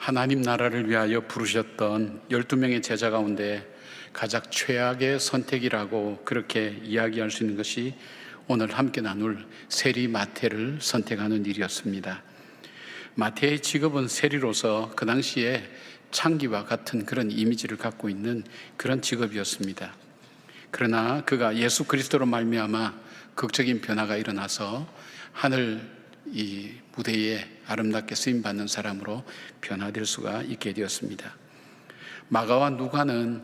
하나님 나라를 위하여 부르셨던 12명의 제자 가운데 가장 최악의 선택이라고 그렇게 이야기할 수 있는 것이 오늘 함께 나눌 세리 마태를 선택하는 일이었습니다. 마태의 직업은 세리로서 그 당시에 창기와 같은 그런 이미지를 갖고 있는 그런 직업이었습니다. 그러나 그가 예수 그리스도로 말미암아 극적인 변화가 일어나서 하늘 이 무대에 아름답게 쓰임받는 사람으로 변화될 수가 있게 되었습니다. 마가와 누가는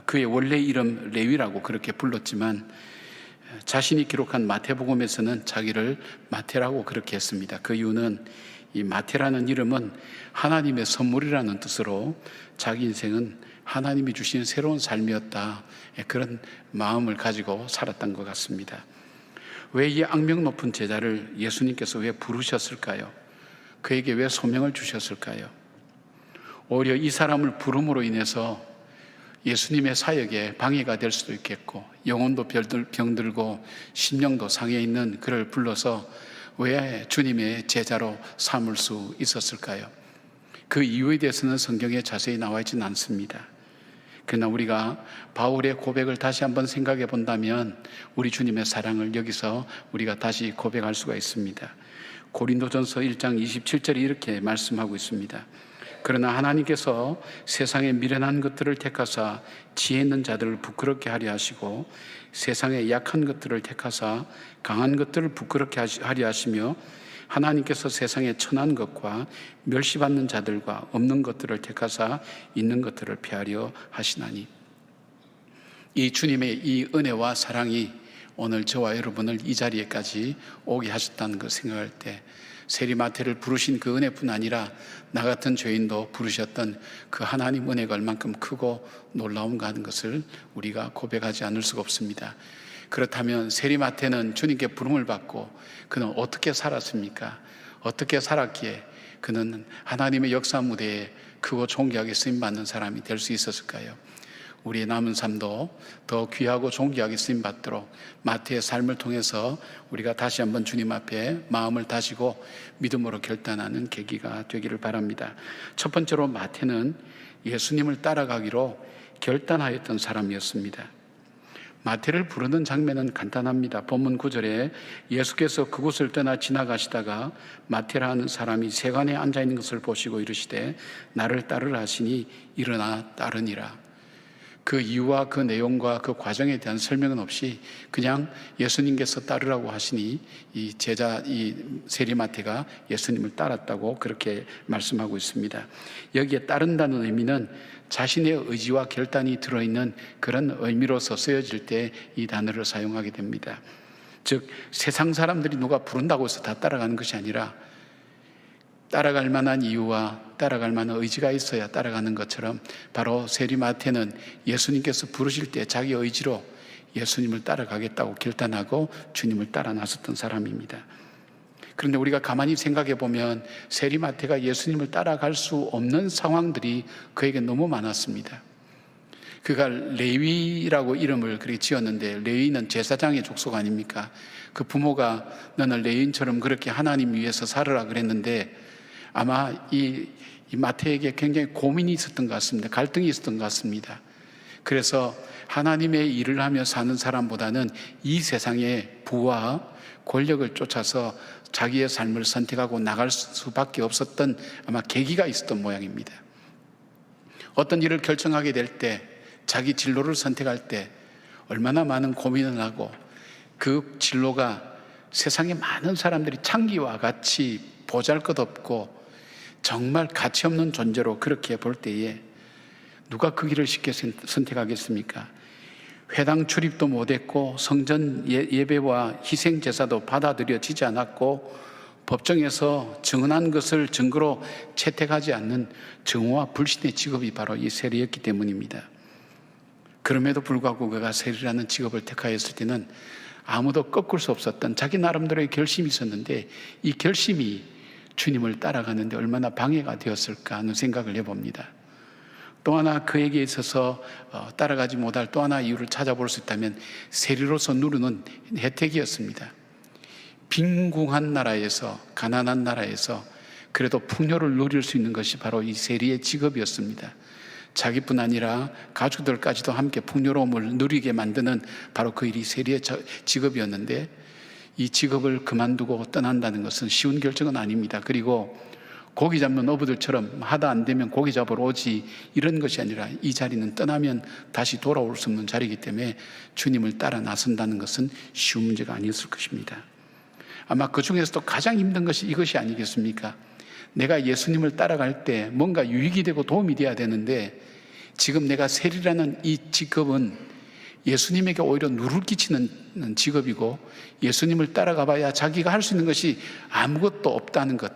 그의 원래 이름 레위라고 그렇게 불렀지만 자신이 기록한 마태복음에서는 자기를 마태라고 그렇게 했습니다. 그 이유는 이 마태라는 이름은 하나님의 선물이라는 뜻으로 자기 인생은 하나님이 주신 새로운 삶이었다, 그런 마음을 가지고 살았던 것 같습니다. 왜 이 악명 높은 제자를 예수님께서 왜 부르셨을까요? 그에게 왜 소명을 주셨을까요? 오히려 이 사람을 부름으로 인해서 예수님의 사역에 방해가 될 수도 있겠고, 영혼도 병들고 심령도 상해 있는 그를 불러서 왜 주님의 제자로 삼을 수 있었을까요? 그 이유에 대해서는 성경에 자세히 나와 있지는 않습니다. 그러나 우리가 바울의 고백을 다시 한번 생각해 본다면 우리 주님의 사랑을 여기서 우리가 다시 고백할 수가 있습니다. 고린도전서 1장 27절이 이렇게 말씀하고 있습니다. 그러나 하나님께서 세상의 미련한 것들을 택하사 지혜 있는 자들을 부끄럽게 하려 하시고 세상의 약한 것들을 택하사 강한 것들을 부끄럽게 하려 하시며 하나님께서 세상의 천한 것과 멸시받는 자들과 없는 것들을 택하사 있는 것들을 피하려 하시나니, 이 주님의 이 은혜와 사랑이 오늘 저와 여러분을 이 자리에까지 오게 하셨다는 걸 생각할 때 세리마태를 부르신 그 은혜뿐 아니라 나 같은 죄인도 부르셨던 그 하나님 은혜가 얼만큼 크고 놀라운가 하는 것을 우리가 고백하지 않을 수가 없습니다. 그렇다면 세리마태는 주님께 부름을 받고 그는 어떻게 살았습니까? 어떻게 살았기에 그는 하나님의 역사 무대에 크고 존귀하게 쓰임받는 사람이 될 수 있었을까요? 우리의 남은 삶도 더 귀하고 존귀하게 쓰임받도록 마태의 삶을 통해서 우리가 다시 한번 주님 앞에 마음을 다지고 믿음으로 결단하는 계기가 되기를 바랍니다. 첫 번째로 마태는 예수님을 따라가기로 결단하였던 사람이었습니다. 마태를 부르는 장면은 간단합니다. 본문 9절에 예수께서 그곳을 떠나 지나가시다가 마태라는 사람이 세관에 앉아있는 것을 보시고 이르시되 나를 따르라 하시니 일어나 따르니라. 그 이유와 그 내용과 그 과정에 대한 설명은 없이 그냥 예수님께서 따르라고 하시니 이 세리마태가 예수님을 따랐다고 그렇게 말씀하고 있습니다. 여기에 따른다는 의미는 자신의 의지와 결단이 들어있는 그런 의미로서 쓰여질 때 이 단어를 사용하게 됩니다. 즉 세상 사람들이 누가 부른다고 해서 다 따라가는 것이 아니라 따라갈 만한 이유와 따라갈 만한 의지가 있어야 따라가는 것처럼 바로 세리마태는 예수님께서 부르실 때 자기 의지로 예수님을 따라가겠다고 결단하고 주님을 따라 나섰던 사람입니다. 그런데 우리가 가만히 생각해 보면 세리마태가 예수님을 따라갈 수 없는 상황들이 그에게 너무 많았습니다. 그가 레위라고 이름을 그렇게 지었는데 레위는 제사장의 족속 아닙니까? 그 부모가 너는 레위인처럼 그렇게 하나님 위해서 살으라 그랬는데 아마 이 마태에게 굉장히 고민이 있었던 것 같습니다. 갈등이 있었던 것 같습니다. 그래서 하나님의 일을 하며 사는 사람보다는 이 세상의 부와 권력을 쫓아서 자기의 삶을 선택하고 나갈 수밖에 없었던 아마 계기가 있었던 모양입니다. 어떤 일을 결정하게 될 때, 자기 진로를 선택할 때 얼마나 많은 고민을 하고 그 진로가 세상에 많은 사람들이 창기와 같이 보잘것없고 정말 가치 없는 존재로 그렇게 볼 때에 누가 그 길을 쉽게 선택하겠습니까? 회당 출입도 못했고 성전 예배와 희생제사도 받아들여지지 않았고 법정에서 증언한 것을 증거로 채택하지 않는 증오와 불신의 직업이 바로 이 세리였기 때문입니다. 그럼에도 불구하고 그가 세리라는 직업을 택하였을 때는 아무도 꺾을 수 없었던 자기 나름대로의 결심이 있었는데 이 결심이 주님을 따라가는데 얼마나 방해가 되었을까 하는 생각을 해봅니다. 또 하나 그에게 있어서 따라가지 못할 또 하나 이유를 찾아볼 수 있다면 세리로서 누리는 혜택이었습니다. 빈궁한 나라에서, 가난한 나라에서 그래도 풍요를 누릴 수 있는 것이 바로 이 세리의 직업이었습니다. 자기뿐 아니라 가족들까지도 함께 풍요로움을 누리게 만드는 바로 그 일이 세리의 직업이었는데, 이 직업을 그만두고 떠난다는 것은 쉬운 결정은 아닙니다. 그리고 고기 잡는 어부들처럼 하다 안 되면 고기 잡으러 오지, 이런 것이 아니라 이 자리는 떠나면 다시 돌아올 수 없는 자리이기 때문에 주님을 따라 나선다는 것은 쉬운 문제가 아니었을 것입니다. 아마 그 중에서도 가장 힘든 것이 이것이 아니겠습니까? 내가 예수님을 따라갈 때 뭔가 유익이 되고 도움이 돼야 되는데, 지금 내가 세리라는 이 직업은 예수님에게 오히려 누를 끼치는 직업이고, 예수님을 따라가 봐야 자기가 할 수 있는 것이 아무것도 없다는 것,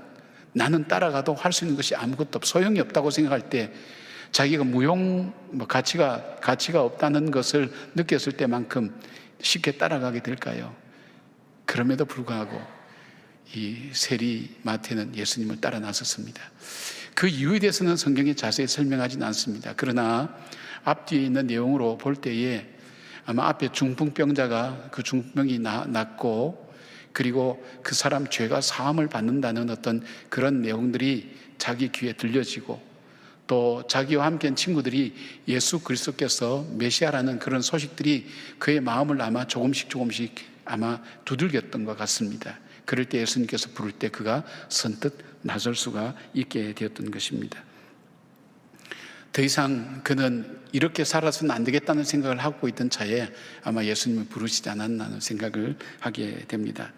나는 따라가도 할 수 있는 것이 아무것도 소용이 없다고 생각할 때, 자기가 가치가 없다는 것을 느꼈을 때만큼 쉽게 따라가게 될까요? 그럼에도 불구하고 이 세리 마태는 예수님을 따라 나섰습니다. 그 이유에 대해서는 성경에 자세히 설명하지는 않습니다. 그러나 앞뒤에 있는 내용으로 볼 때에 아마 앞에 중풍병자가 그 중풍병이 낫고, 그리고 그 사람 죄가 사함을 받는다는 어떤 그런 내용들이 자기 귀에 들려지고, 또 자기와 함께한 친구들이 예수 그리스도께서 메시아라는 그런 소식들이 그의 마음을 아마 조금씩 아마 두들겼던 것 같습니다. 그럴 때 예수님께서 부를 때 그가 선뜻 나설 수가 있게 되었던 것입니다. 더 이상 그는 이렇게 살아서는 안 되겠다는 생각을 하고 있던 차에 아마 예수님을 부르시지 않았나 하는 생각을 하게 됩니다.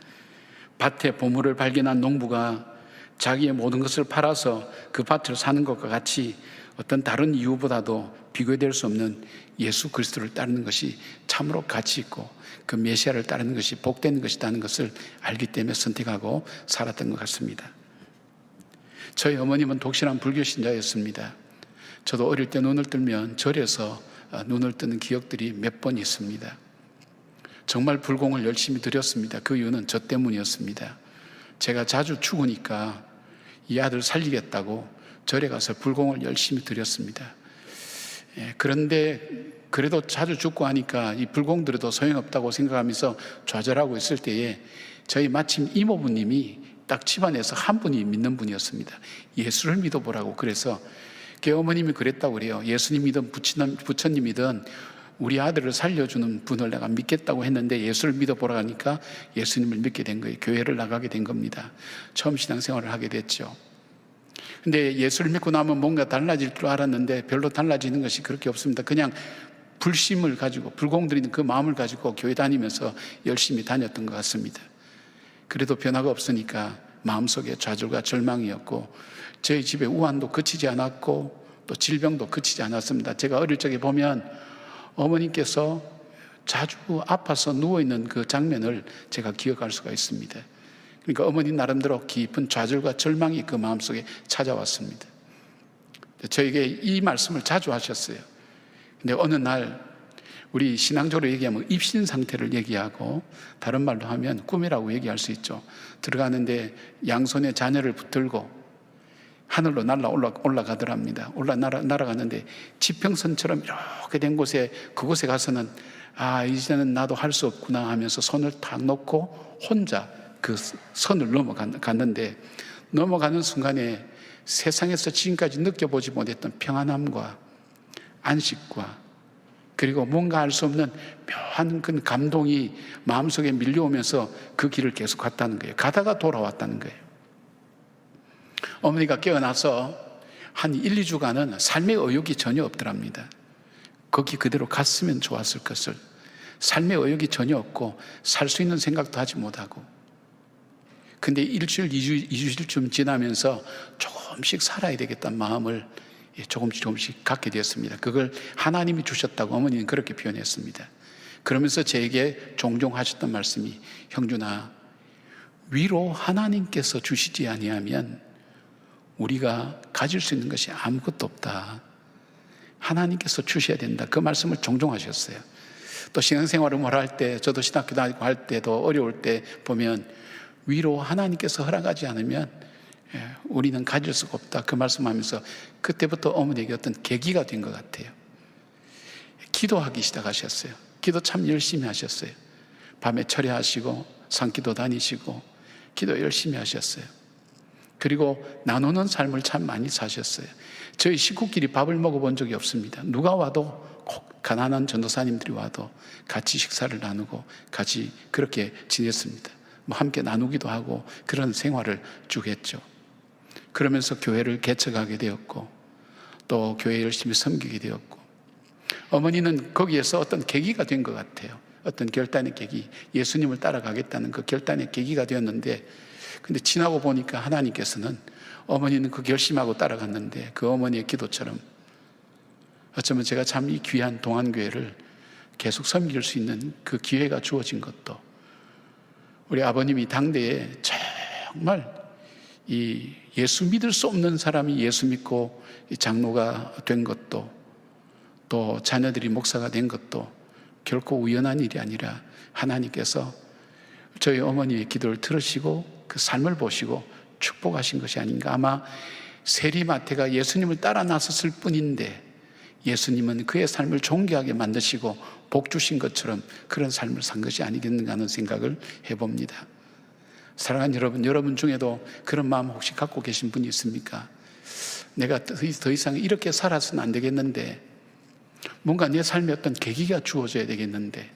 밭에 보물을 발견한 농부가 자기의 모든 것을 팔아서 그 밭을 사는 것과 같이 어떤 다른 이유보다도 비교될 수 없는 예수 그리스도를 따르는 것이 참으로 가치 있고, 그 메시아를 따르는 것이 복되는 것이라는 것을 알기 때문에 선택하고 살았던 것 같습니다. 저희 어머님은 독실한 불교 신자였습니다. 저도 어릴 때 눈을 뜨면 절에서 눈을 뜨는 기억들이 몇 번 있습니다. 정말 불공을 열심히 드렸습니다. 그 이유는 저 때문이었습니다. 제가 자주 죽으니까 이 아들 살리겠다고 절에 가서 불공을 열심히 드렸습니다. 그런데 그래도 자주 죽고 하니까 이 불공 들여도 소용없다고 생각하면서 좌절하고 있을 때에 저희 마침 이모부님이 딱 집안에서 한 분이 믿는 분이었습니다. 예수를 믿어보라고. 그래서 그 어머님이 그랬다고 그래요. 예수님이든 부처님이든 우리 아들을 살려주는 분을 내가 믿겠다고 했는데 예수를 믿어보라 하니까 예수님을 믿게 된 거예요. 교회를 나가게 된 겁니다. 처음 신앙생활을 하게 됐죠. 근데 예수를 믿고 나면 뭔가 달라질 줄 알았는데 별로 달라지는 것이 그렇게 없습니다. 그냥 불심을 가지고, 불공 들이는 그 마음을 가지고 교회 다니면서 열심히 다녔던 것 같습니다. 그래도 변화가 없으니까 마음속에 좌절과 절망이었고, 저희 집에 우환도 그치지 않았고 또 질병도 그치지 않았습니다. 제가 어릴 적에 보면 어머님께서 자주 아파서 누워있는 그 장면을 제가 기억할 수가 있습니다. 그러니까 어머니 나름대로 깊은 좌절과 절망이 그 마음속에 찾아왔습니다. 저에게 이 말씀을 자주 하셨어요. 근데 어느 날 우리 신앙적으로 얘기하면 입신 상태를 얘기하고, 다른 말로 하면 꿈이라고 얘기할 수 있죠. 들어가는데 양손에 자녀를 붙들고 하늘로 올라가더랍니다. 날아가는데 지평선처럼 이렇게 된 곳에, 그곳에 가서는 이제는 나도 할 수 없구나 하면서 손을 탁 놓고 혼자 그 선을 넘어갔는데, 넘어가는 순간에 세상에서 지금까지 느껴보지 못했던 평안함과 안식과, 그리고 뭔가 알 수 없는 묘한 그 감동이 마음속에 밀려오면서 그 길을 계속 갔다는 거예요. 가다가 돌아왔다는 거예요. 어머니가 깨어나서 한 1, 2주간은 삶의 의욕이 전혀 없더랍니다. 거기 그대로 갔으면 좋았을 것을, 삶의 의욕이 전혀 없고 살 수 있는 생각도 하지 못하고, 근데 일주일, 2주일쯤 지나면서 조금씩 살아야 되겠다는 마음을 조금씩 갖게 되었습니다. 그걸 하나님이 주셨다고 어머니는 그렇게 표현했습니다. 그러면서 저에게 종종 하셨던 말씀이, 형준아, 위로 하나님께서 주시지 아니하면 우리가 가질 수 있는 것이 아무것도 없다. 하나님께서 주셔야 된다. 그 말씀을 종종 하셨어요. 또 신앙생활을 할 때, 저도 신학교 다니고 할 때도 어려울 때 보면 위로 하나님께서 허락하지 않으면 우리는 가질 수가 없다. 그 말씀하면서 그때부터 어머니에게 어떤 계기가 된 것 같아요. 기도하기 시작하셨어요. 기도 참 열심히 하셨어요. 밤에 철야하시고 산기도 다니시고 기도 열심히 하셨어요. 그리고 나누는 삶을 참 많이 사셨어요. 저희 식구끼리 밥을 먹어본 적이 없습니다. 누가 와도 꼭 가난한 전도사님들이 와도 같이 식사를 나누고 같이 그렇게 지냈습니다. 뭐 함께 나누기도 하고 그런 생활을 쭉 했죠. 그러면서 교회를 개척하게 되었고 또 교회 열심히 섬기게 되었고, 어머니는 거기에서 어떤 계기가 된 것 같아요. 어떤 결단의 계기, 예수님을 따라가겠다는 그 결단의 계기가 되었는데, 근데 지나고 보니까 하나님께서는 어머니는 그 결심하고 따라갔는데 그 어머니의 기도처럼 어쩌면 제가 참 이 귀한 동안교회를 계속 섬길 수 있는 그 기회가 주어진 것도, 우리 아버님이 당대에 정말 이 예수 믿을 수 없는 사람이 예수 믿고 장로가 된 것도, 또 자녀들이 목사가 된 것도 결코 우연한 일이 아니라 하나님께서 저희 어머니의 기도를 들으시고 그 삶을 보시고 축복하신 것이 아닌가. 아마 세리마태가 예수님을 따라 나섰을 뿐인데 예수님은 그의 삶을 존귀하게 만드시고 복 주신 것처럼 그런 삶을 산 것이 아니겠는가 하는 생각을 해봅니다. 사랑하는 여러분, 여러분 중에도 그런 마음 혹시 갖고 계신 분이 있습니까? 내가 더 이상 이렇게 살아서는 안 되겠는데, 뭔가 내 삶에 어떤 계기가 주어져야 되겠는데,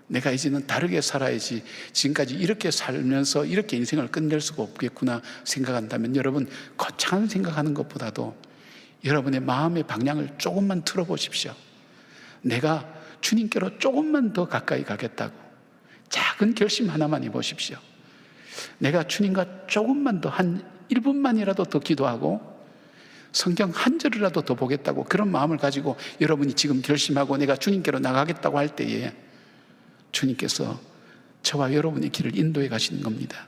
내가 이제는 다르게 살아야지, 지금까지 이렇게 살면서 이렇게 인생을 끝낼 수가 없겠구나 생각한다면, 여러분 거창한 생각하는 것보다도 여러분의 마음의 방향을 조금만 틀어보십시오. 내가 주님께로 조금만 더 가까이 가겠다고 작은 결심 하나만 해보십시오. 내가 주님과 조금만 더, 한 1분만이라도 더 기도하고 성경 한 절이라도 더 보겠다고 그런 마음을 가지고 여러분이 지금 결심하고 내가 주님께로 나가겠다고 할 때에 주님께서 저와 여러분의 길을 인도해 가시는 겁니다.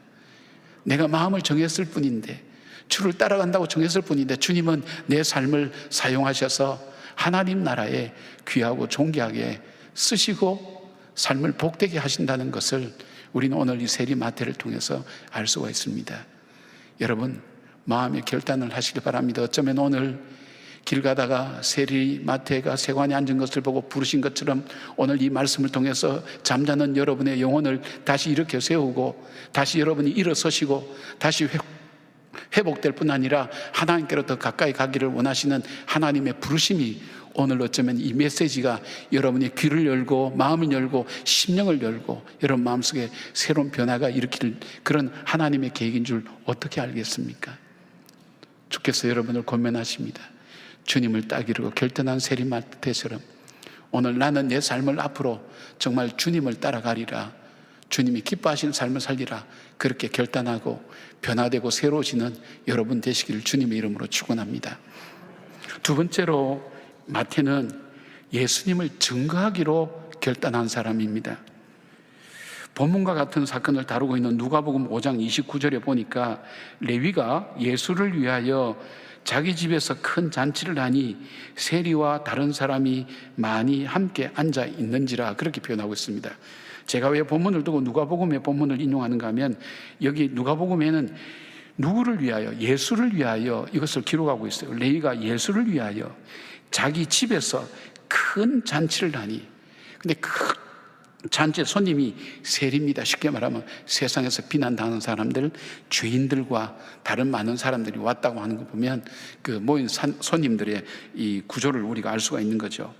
내가 마음을 정했을 뿐인데, 주를 따라간다고 정했을 뿐인데, 주님은 내 삶을 사용하셔서 하나님 나라에 귀하고 존귀하게 쓰시고 삶을 복되게 하신다는 것을 우리는 오늘 이 세리마태를 통해서 알 수가 있습니다. 여러분, 마음의 결단을 하시기 바랍니다. 어쩌면 오늘 길 가다가 세리마태가 세관에 앉은 것을 보고 부르신 것처럼 오늘 이 말씀을 통해서 잠자는 여러분의 영혼을 다시 일으켜 세우고 다시 여러분이 일어서시고 다시 회복될 뿐 아니라 하나님께로 더 가까이 가기를 원하시는 하나님의 부르심이 오늘 어쩌면 이 메시지가 여러분의 귀를 열고 마음을 열고 심령을 열고 여러분 마음속에 새로운 변화가 일으킬 그런 하나님의 계획인 줄 어떻게 알겠습니까? 주께서 여러분을 권면하십니다. 주님을 따기로 결단한 세리마태처럼 오늘 나는 내 삶을 앞으로 정말 주님을 따라가리라, 주님이 기뻐하시는 삶을 살리라, 그렇게 결단하고 변화되고 새로워지는 여러분 되시기를 주님의 이름으로 축원합니다. 두 번째로 마태는 예수님을 증거하기로 결단한 사람입니다. 본문과 같은 사건을 다루고 있는 누가복음 5장 29절에 보니까 레위가 예수를 위하여 자기 집에서 큰 잔치를 하니 세리와 다른 사람이 많이 함께 앉아 있는지라, 그렇게 표현하고 있습니다. 제가 왜 본문을 두고 누가복음의 본문을 인용하는가 하면, 여기 누가복음에는 누구를 위하여, 예수를 위하여 이것을 기록하고 있어요. 레위가 예수를 위하여 자기 집에서 큰 잔치를 하니, 근데 그 잔치의 손님이 세리입니다. 쉽게 말하면 세상에서 비난당하는 사람들, 죄인들과 다른 많은 사람들이 왔다고 하는 거 보면 그 모인 손님들의 이 구조를 우리가 알 수가 있는 거죠.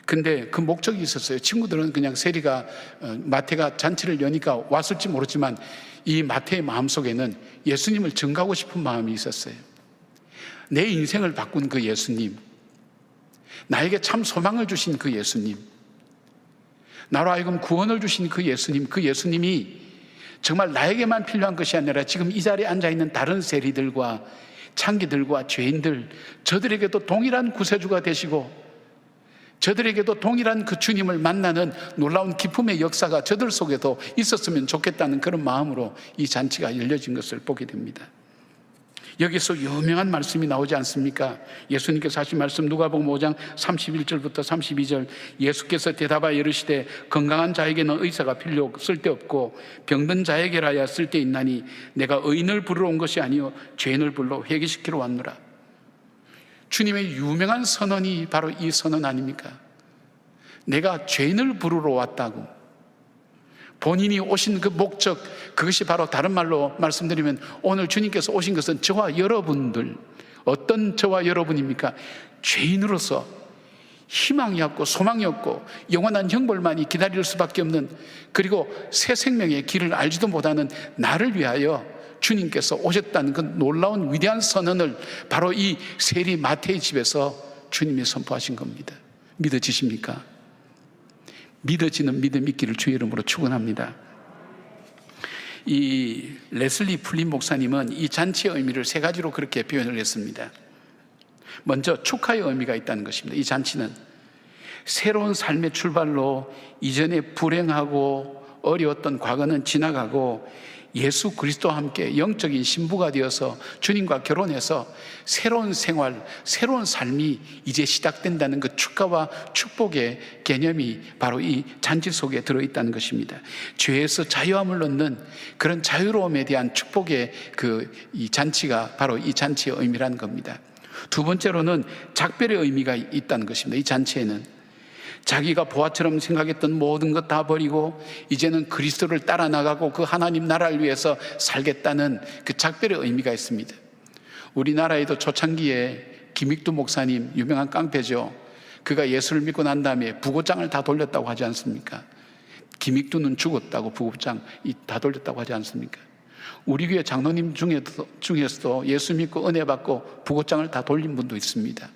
근데 그 목적이 있었어요. 친구들은 그냥 세리가 마태가 잔치를 여니까 왔을지 모르지만 이 마태의 마음속에는 예수님을 증거하고 싶은 마음이 있었어요. 내 인생을 바꾼 그 예수님, 나에게 참 소망을 주신 그 예수님, 나로 하여금 구원을 주신 그 예수님, 그 예수님이 정말 나에게만 필요한 것이 아니라 지금 이 자리에 앉아있는 다른 세리들과 창기들과 죄인들, 저들에게도 동일한 구세주가 되시고 저들에게도 동일한 그 주님을 만나는 놀라운 기쁨의 역사가 저들 속에도 있었으면 좋겠다는 그런 마음으로 이 잔치가 열려진 것을 보게 됩니다. 여기서 유명한 말씀이 나오지 않습니까? 예수님께서 하신 말씀, 누가복음 5장 31절부터 32절, 예수께서 대답하여 이르시되 건강한 자에게는 의사가 필요 쓸데없고 병든 자에게라야 쓸데있나니 내가 의인을 부르러 온 것이 아니요 죄인을 불러 회개시키러 왔노라. 주님의 유명한 선언이 바로 이 선언 아닙니까? 내가 죄인을 부르러 왔다고. 본인이 오신 그 목적, 그것이 바로 다른 말로 말씀드리면 오늘 주님께서 오신 것은 저와 여러분들, 어떤 저와 여러분입니까? 죄인으로서 희망이 없고 소망이 없고 영원한 형벌만이 기다릴 수밖에 없는, 그리고 새 생명의 길을 알지도 못하는 나를 위하여 주님께서 오셨다는 그 놀라운 위대한 선언을 바로 이 세리 마태의 집에서 주님이 선포하신 겁니다. 믿어지십니까? 믿어지는 믿음 있기를 주의 이름으로 축원합니다. 이 레슬리 풀린 목사님은 이 잔치의 의미를 세 가지로 그렇게 표현을 했습니다. 먼저 축하의 의미가 있다는 것입니다. 이 잔치는 새로운 삶의 출발로 이전에 불행하고 어려웠던 과거는 지나가고 예수 그리스도와 함께 영적인 신부가 되어서 주님과 결혼해서 새로운 생활, 새로운 삶이 이제 시작된다는 그 축하와 축복의 개념이 바로 이 잔치 속에 들어있다는 것입니다. 죄에서 자유함을 얻는 그런 자유로움에 대한 축복의 이 잔치가 바로 이 잔치의 의미라는 겁니다. 두 번째로는 작별의 의미가 있다는 것입니다. 이 잔치에는 자기가 보아처럼 생각했던 모든 것 다 버리고 이제는 그리스도를 따라 나가고 그 하나님 나라를 위해서 살겠다는 그 작별의 의미가 있습니다. 우리나라에도 초창기에 김익두 목사님, 유명한 깡패죠. 그가 예수를 믿고 난 다음에 부고장을 다 돌렸다고 하지 않습니까? 김익두는 죽었다고 부고장 다 돌렸다고 하지 않습니까? 우리 교회 장로님 중에서도 예수 믿고 은혜 받고 부고장을 다 돌린 분도 있습니다.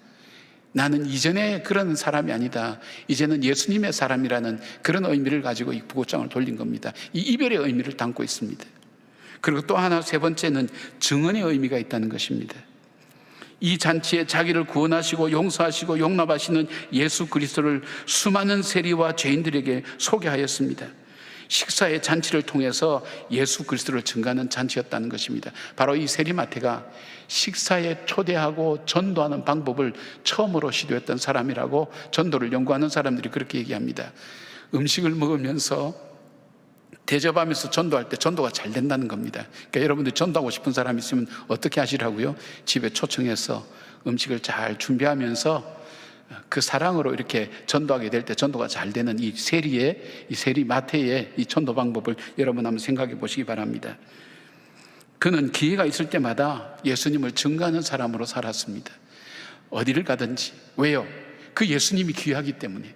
나는 이전에 그런 사람이 아니다, 이제는 예수님의 사람이라는 그런 의미를 가지고 이 부고장을 돌린 겁니다. 이 이별의 의미를 담고 있습니다. 그리고 또 하나, 세 번째는 증언의 의미가 있다는 것입니다. 이 잔치에 자기를 구원하시고 용서하시고 용납하시는 예수 그리스도를 수많은 세리와 죄인들에게 소개하였습니다. 식사의 잔치를 통해서 예수 그리스도를 증거하는 잔치였다는 것입니다. 바로 이 세리 마태가 식사에 초대하고 전도하는 방법을 처음으로 시도했던 사람이라고 전도를 연구하는 사람들이 그렇게 얘기합니다. 음식을 먹으면서 대접하면서 전도할 때 전도가 잘 된다는 겁니다. 그러니까 여러분들 전도하고 싶은 사람 있으면 어떻게 하시라고요? 집에 초청해서 음식을 잘 준비하면서 그 사랑으로 이렇게 전도하게 될 때 전도가 잘 되는 이 세리 마태의 이 전도 방법을 여러분 한번 생각해 보시기 바랍니다. 그는 기회가 있을 때마다 예수님을 증거하는 사람으로 살았습니다. 어디를 가든지. 왜요? 그 예수님이 귀하기 때문에,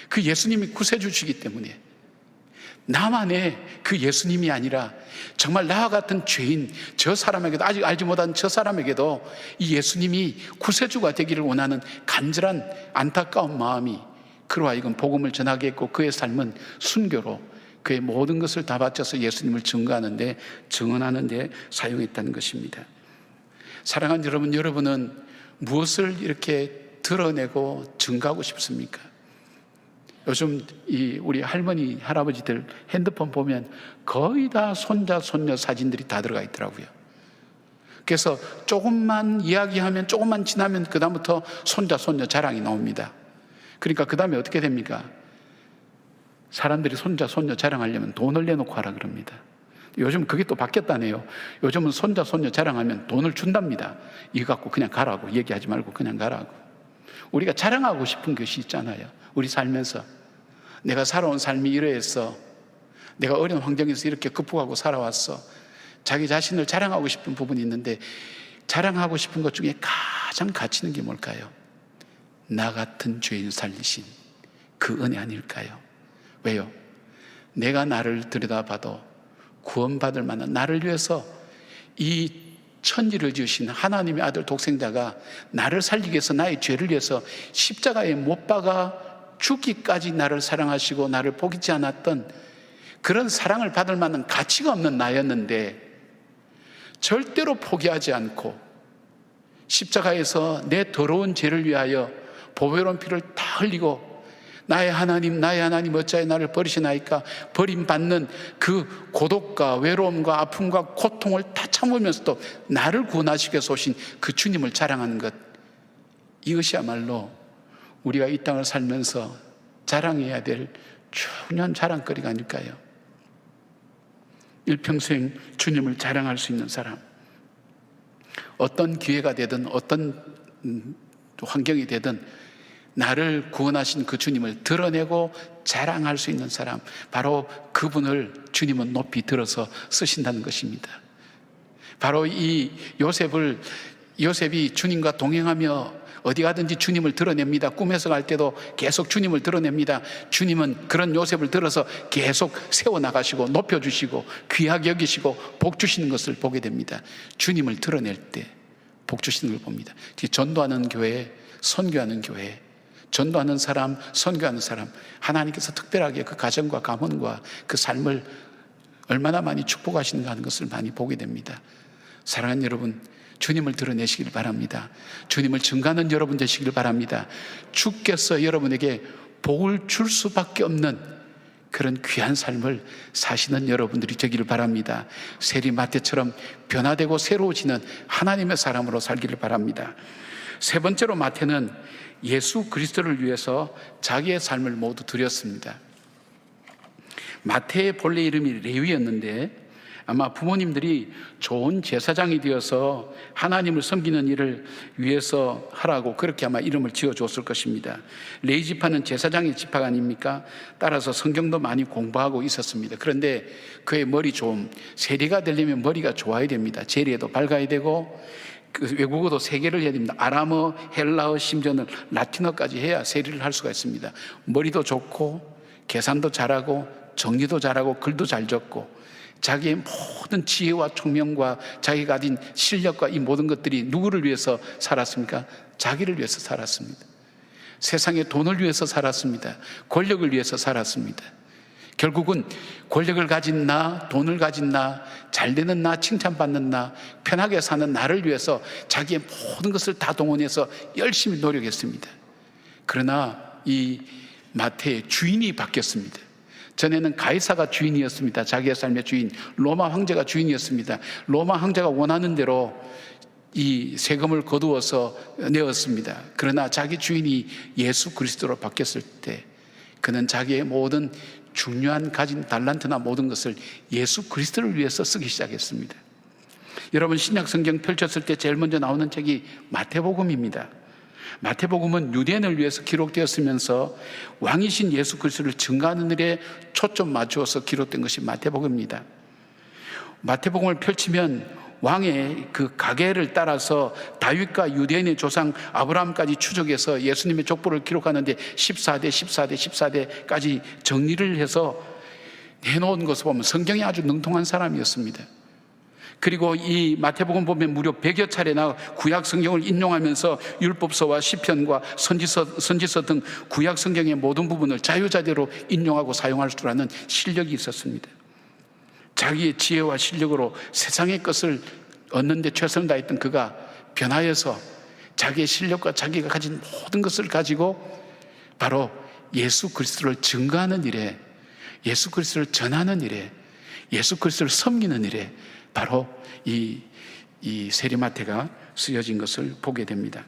그 예수님이 구세주시기 때문에. 나만의 그 예수님이 아니라 정말 나와 같은 죄인, 저 사람에게도, 아직 알지 못한 저 사람에게도 이 예수님이 구세주가 되기를 원하는 간절한 안타까운 마음이 그로 하여금 복음을 전하게 했고, 그의 삶은 순교로 그의 모든 것을 다 바쳐서 예수님을 증거하는데, 증언하는 데 사용했다는 것입니다. 사랑하는 여러분, 여러분은 무엇을 이렇게 드러내고 증거하고 싶습니까? 요즘 우리 할머니, 할아버지들 핸드폰 보면 거의 다 손자, 손녀 사진들이 다 들어가 있더라고요. 그래서 조금만 이야기하면, 조금만 지나면 그 다음부터 손자, 손녀 자랑이 나옵니다. 그러니까 그 다음에 어떻게 됩니까? 사람들이 손자, 손녀 자랑하려면 돈을 내놓고 하라 그럽니다. 요즘 그게 또 바뀌었다네요. 요즘은 손자, 손녀 자랑하면 돈을 준답니다. 이거 갖고 그냥 가라고, 얘기하지 말고 그냥 가라고. 우리가 자랑하고 싶은 것이 있잖아요. 우리 살면서 내가 살아온 삶이 이러했어, 내가 어려운 환경에서 이렇게 극복하고 살아왔어. 자기 자신을 자랑하고 싶은 부분이 있는데, 자랑하고 싶은 것 중에 가장 가치 있는 게 뭘까요? 나 같은 죄인 살리신 그 은혜 아닐까요? 왜요? 내가 나를 들여다봐도 구원받을 만한, 나를 위해서 이 천지를 지으신 하나님의 아들 독생자가 나를 살리기 위해서, 나의 죄를 위해서 십자가에 못 박아 죽기까지 나를 사랑하시고 나를 포기치 않았던 그런 사랑을 받을 만한 가치가 없는 나였는데, 절대로 포기하지 않고 십자가에서 내 더러운 죄를 위하여 보배로운 피를 다 흘리고, 나의 하나님 어찌하여 나를 버리시나이까, 버림받는 그 고독과 외로움과 아픔과 고통을 다 참으면서도 나를 구원하시기 위해서 오신 그 주님을 자랑하는 것, 이것이야말로 우리가 이 땅을 살면서 자랑해야 될 중요한 자랑거리가 아닐까요? 일평생 주님을 자랑할 수 있는 사람, 어떤 기회가 되든 어떤 환경이 되든 나를 구원하신 그 주님을 드러내고 자랑할 수 있는 사람, 바로 그분을 주님은 높이 들어서 쓰신다는 것입니다. 바로 이 요셉이 주님과 동행하며 어디 가든지 주님을 드러냅니다. 꿈에서 갈 때도 계속 주님을 드러냅니다. 주님은 그런 요셉을 들어서 계속 세워나가시고 높여주시고 귀하게 여기시고 복 주시는 것을 보게 됩니다. 주님을 드러낼 때 복 주시는 걸 봅니다. 전도하는 교회, 선교하는 교회, 전도하는 사람, 선교하는 사람, 하나님께서 특별하게 그 가정과 가문과 그 삶을 얼마나 많이 축복하시는가 하는 것을 많이 보게 됩니다. 사랑하는 여러분, 주님을 드러내시길 바랍니다. 주님을 증거하는 여러분 되시길 바랍니다. 주께서 여러분에게 복을 줄 수밖에 없는 그런 귀한 삶을 사시는 여러분들이 되기를 바랍니다. 세리마태처럼 변화되고 새로워지는 하나님의 사람으로 살기를 바랍니다. 세 번째로 마태는 예수 그리스도를 위해서 자기의 삶을 모두 드렸습니다. 마태의 본래 이름이 레위였는데 아마 부모님들이 좋은 제사장이 되어서 하나님을 섬기는 일을 위해서 하라고 그렇게 아마 이름을 지어줬을 것입니다. 레위 지파는 제사장의 지파가 아닙니까? 따라서 성경도 많이 공부하고 있었습니다. 그런데 그의 머리 좀, 세리가 되려면 머리가 좋아야 됩니다. 재리에도 밝아야 되고 그 외국어도 3개를 해야 됩니다. 아람어, 헬라어, 심지어는 라틴어까지 해야 세리를 할 수가 있습니다. 머리도 좋고 계산도 잘하고 정리도 잘하고 글도 잘 적고 자기의 모든 지혜와 총명과 자기가 가진 실력과 이 모든 것들이 누구를 위해서 살았습니까? 자기를 위해서 살았습니다. 세상의 돈을 위해서 살았습니다. 권력을 위해서 살았습니다. 결국은 권력을 가진 나, 돈을 가진 나, 잘되는 나, 칭찬받는 나, 편하게 사는 나를 위해서 자기의 모든 것을 다 동원해서 열심히 노력했습니다. 그러나 이 마태의 주인이 바뀌었습니다. 전에는 가이사가 주인이었습니다. 자기의 삶의 주인, 로마 황제가 주인이었습니다. 로마 황제가 원하는 대로 이 세금을 거두어서 내었습니다. 그러나 자기 주인이 예수 그리스도로 바뀌었을 때 그는 자기의 모든 중요한 가진 달란트나 모든 것을 예수 그리스도를 위해서 쓰기 시작했습니다. 여러분, 신약 성경 펼쳤을 때 제일 먼저 나오는 책이 마태복음입니다. 마태복음은 유대인을 위해서 기록되었으면서 왕이신 예수 그리스도를 증거하는 일에 초점 맞추어서 기록된 것이 마태복음입니다. 마태복음을 펼치면 왕의 그 가계를 따라서 다윗과 유대인의 조상 아브라함까지 추적해서 예수님의 족보를 기록하는데 14대, 14대, 14대까지 정리를 해서 해놓은 것을 보면 성경이 아주 능통한 사람이었습니다. 그리고 이 마태복음 보면 무려 100여 차례나 구약 성경을 인용하면서 율법서와 시편과 선지서 등 구약 성경의 모든 부분을 자유자재로 인용하고 사용할 줄 아는 실력이 있었습니다. 자기의 지혜와 실력으로 세상의 것을 얻는 데 최선을 다했던 그가 변화해서 자기의 실력과 자기가 가진 모든 것을 가지고 바로 예수 그리스도를 증거하는 일에, 예수 그리스도를 전하는 일에, 예수 그리스도를 섬기는 일에 바로 이 세리마태가 쓰여진 것을 보게 됩니다.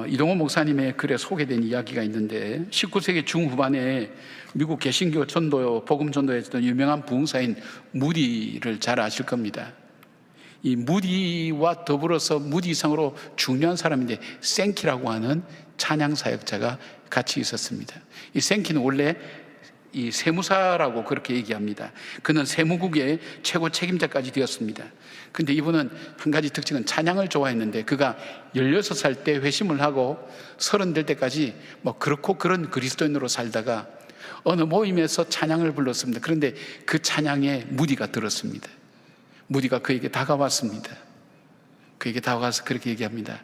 이동호 목사님의 글에 소개된 이야기가 있는데 19세기 중후반에 미국 개신교 전도, 복음 전도에서도 유명한 부흥사인 무디를 잘 아실 겁니다. 이 무디와 더불어서 무디 이상으로 중요한 사람인데 생키라고 하는 찬양 사역자가 같이 있었습니다. 이 생키는 원래 이 세무사라고 그렇게 얘기합니다. 그는 세무국의 최고 책임자까지 되었습니다. 근데 이분은 한 가지 특징은 찬양을 좋아했는데 그가 16살 때 회심을 하고 30 될 때까지 뭐 그렇고 그런 그리스도인으로 살다가 어느 모임에서 찬양을 불렀습니다. 그런데 그 찬양에 무디가 들었습니다. 무디가 그에게 다가왔습니다. 그에게 다가와서 그렇게 얘기합니다.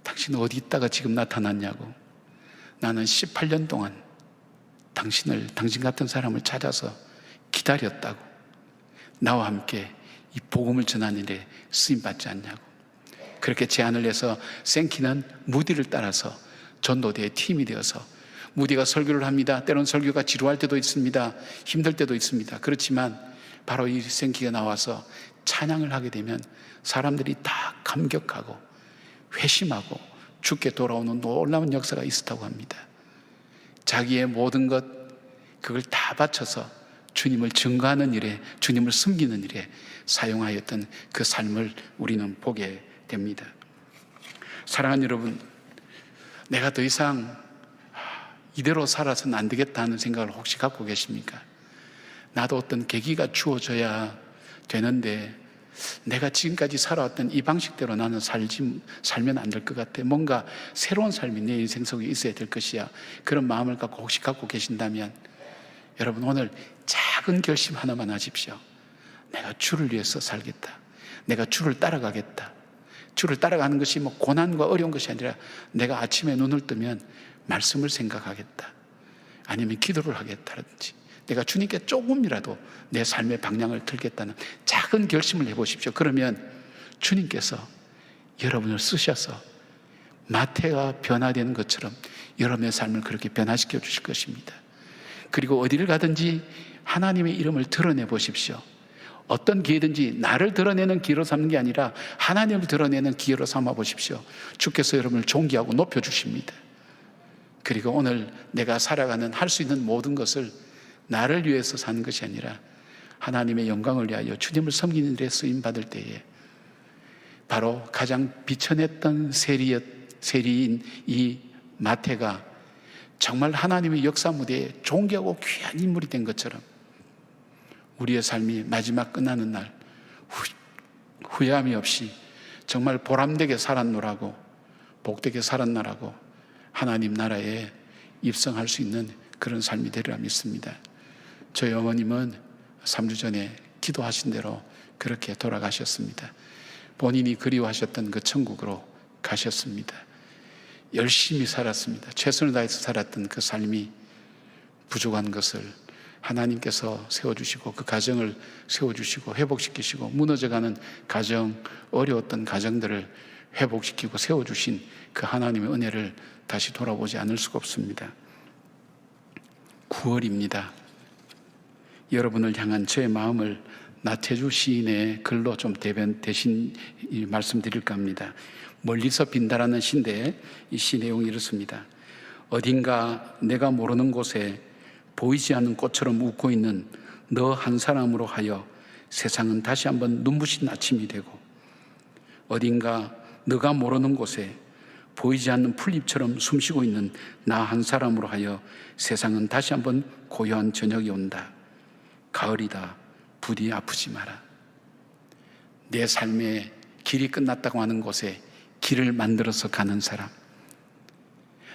당신 어디 있다가 지금 나타났냐고. 나는 18년 동안 당신 같은 사람을 찾아서 기다렸다고. 나와 함께 이 복음을 전하는 일에 쓰임받지 않냐고. 그렇게 제안을 해서 생키는 무디를 따라서 전도대의 팀이 되어서 무디가 설교를 합니다. 때론 설교가 지루할 때도 있습니다. 힘들 때도 있습니다. 그렇지만 바로 이 생키가 나와서 찬양을 하게 되면 사람들이 다 감격하고 회심하고 주께 돌아오는 놀라운 역사가 있었다고 합니다. 자기의 모든 것 그걸 다 바쳐서 주님을 증거하는 일에, 주님을 섬기는 일에 사용하였던 그 삶을 우리는 보게 됩니다. 사랑하는 여러분, 내가 더 이상 이대로 살아서는 안 되겠다 하는 생각을 혹시 갖고 계십니까? 나도 어떤 계기가 주어져야 되는데 내가 지금까지 살아왔던 이 방식대로 나는 살면 안 될 것 같아. 뭔가 새로운 삶이 내 인생 속에 있어야 될 것이야. 그런 마음을 갖고 혹시 갖고 계신다면 여러분 오늘 작은 결심 하나만 하십시오. 내가 주를 위해서 살겠다. 내가 주를 따라가겠다. 주를 따라가는 것이 뭐 고난과 어려운 것이 아니라 내가 아침에 눈을 뜨면 말씀을 생각하겠다. 아니면 기도를 하겠다든지 내가 주님께 조금이라도 내 삶의 방향을 틀겠다는 작은 결심을 해보십시오. 그러면 주님께서 여러분을 쓰셔서 마태가 변화되는 것처럼 여러분의 삶을 그렇게 변화시켜 주실 것입니다. 그리고 어디를 가든지 하나님의 이름을 드러내 보십시오. 어떤 기회든지 나를 드러내는 기회로 삼는 게 아니라 하나님을 드러내는 기회로 삼아 보십시오. 주께서 여러분을 존귀하고 높여주십니다. 그리고 오늘 내가 살아가는 할 수 있는 모든 것을 나를 위해서 사는 것이 아니라 하나님의 영광을 위하여 주님을 섬기는 일에 쓰임받을 때에 바로 가장 비천했던 세리인 이 마태가 정말 하나님의 역사 무대에 존귀하고 귀한 인물이 된 것처럼 우리의 삶이 마지막 끝나는 날 후회함이 없이 정말 보람되게 살았노라고 복되게 살았나라고 하나님 나라에 입성할 수 있는 그런 삶이 되리라 믿습니다. 저희 어머님은 3주 전에 기도하신 대로 그렇게 돌아가셨습니다. 본인이 그리워하셨던 그 천국으로 가셨습니다. 열심히 살았습니다. 최선을 다해서 살았던 그 삶이 부족한 것을 하나님께서 세워주시고 그 가정을 세워주시고 회복시키시고 무너져가는 가정, 어려웠던 가정들을 회복시키고 세워주신 그 하나님의 은혜를 다시 돌아보지 않을 수가 없습니다. 9월입니다. 여러분을 향한 저의 마음을 나태주 시인의 글로 좀 대신 말씀드릴까 합니다. 멀리서 빈다라는 시인데 이 시 내용이 이렇습니다. 어딘가 내가 모르는 곳에 보이지 않는 꽃처럼 웃고 있는 너 한 사람으로 하여 세상은 다시 한번 눈부신 아침이 되고 어딘가 너가 모르는 곳에 보이지 않는 풀잎처럼 숨쉬고 있는 나 한 사람으로 하여 세상은 다시 한번 고요한 저녁이 온다. 가을이다. 부디 아프지 마라. 내 삶의 길이 끝났다고 하는 곳에 길을 만들어서 가는 사람,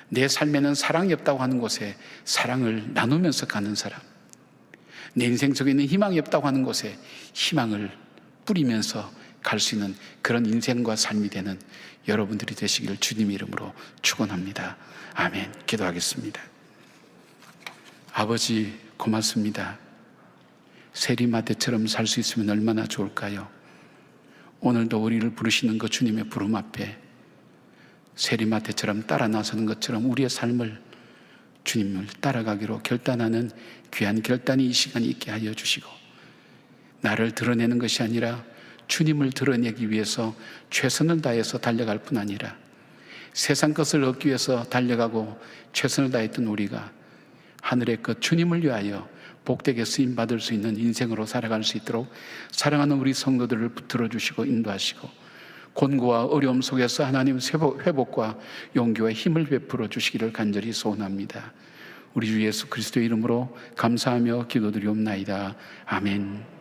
내 삶에는 사랑이 없다고 하는 곳에 사랑을 나누면서 가는 사람, 내 인생 속에 있는 희망이 없다고 하는 곳에 희망을 뿌리면서 갈 수 있는 그런 인생과 삶이 되는 여러분들이 되시기를 주님의 이름으로 축원합니다. 아멘. 기도하겠습니다. 아버지 고맙습니다. 세리마태처럼 살 수 있으면 얼마나 좋을까요? 오늘도 우리를 부르시는 그 주님의 부름 앞에 세리마태처럼 따라 나서는 것처럼 우리의 삶을 주님을 따라가기로 결단하는 귀한 결단이 이 시간에 있게 하여 주시고 나를 드러내는 것이 아니라 주님을 드러내기 위해서 최선을 다해서 달려갈 뿐 아니라 세상 것을 얻기 위해서 달려가고 최선을 다했던 우리가 하늘의 그 주님을 위하여 복되게 쓰임받을 수 있는 인생으로 살아갈 수 있도록 사랑하는 우리 성도들을 붙들어 주시고 인도하시고 곤고와 어려움 속에서 하나님 회복과 용기와 힘을 베풀어 주시기를 간절히 소원합니다. 우리 주 예수 그리스도의 이름으로 감사하며 기도드리옵나이다. 아멘.